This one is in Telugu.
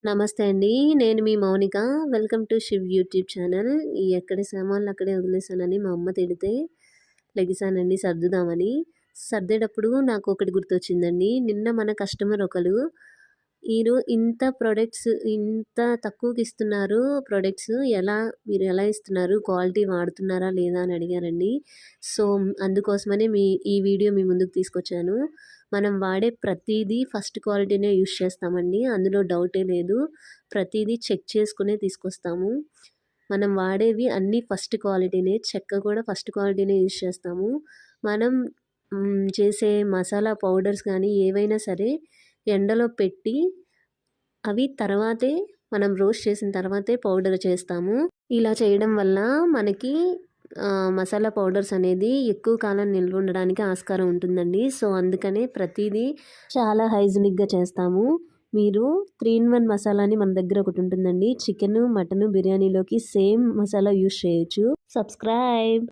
నమస్తే అండి. నేను మీ Mounika. Welcome to Shiv YouTube channel. ఎక్కడి సామాన్లు అక్కడే వదిలేసానని మా అమ్మ తిడితే లెగిసానండి సర్దుదామని. సర్దేటప్పుడు నాకొకటి గుర్తొచ్చిందండి. నిన్న మన కస్టమర్ ఒకళ్ళు ఇంత ప్రొడక్ట్స్ ఇంత తక్కువకిస్తున్నారు ప్రొడక్ట్స్ మీరు ఎలా ఇస్తున్నారు? క్వాలిటీ వాడుతున్నారా లేదా అని అడిగారండి. సో, అందుకోసమనే ఈ వీడియో మీ ముందుకు తీసుకొచ్చాను. మనం వాడే ప్రతీదీ ఫస్ట్ క్వాలిటీనే యూజ్ చేస్తామండి. అందులో డౌటే లేదు. ప్రతీదీ చెక్ చేసుకునే తీసుకొస్తాము. మనం వాడేవి అన్నీ ఫస్ట్ క్వాలిటీనే. చెక్క కూడా ఫస్ట్ క్వాలిటీనే యూజ్ చేస్తాము. మనం చేసే మసాలా పౌడర్స్ కానీ ఏవైనా సరే ఎండలో పెట్టి అవి తర్వాతే మనం రోస్ట్ చేసిన తర్వాతే పౌడర్ చేస్తాము. ఇలా చేయడం వల్ల మనకి మసాలా పౌడర్స్ అనేది ఎక్కువ కాలం నిల్వ ఉండడానికి ఆస్కారం ఉంటుందండి. సో, అందుకనే ప్రతిదీ చాలా హైజీనిక్గా చేస్తాము. మీరు 3 in 1 మసాలాని మన దగ్గర ఒకటి ఉంటుందండి. చికెను, మటను, బిర్యానీలోకి సేమ్ మసాలా యూజ్ చేయొచ్చు. సబ్స్క్రైబ్.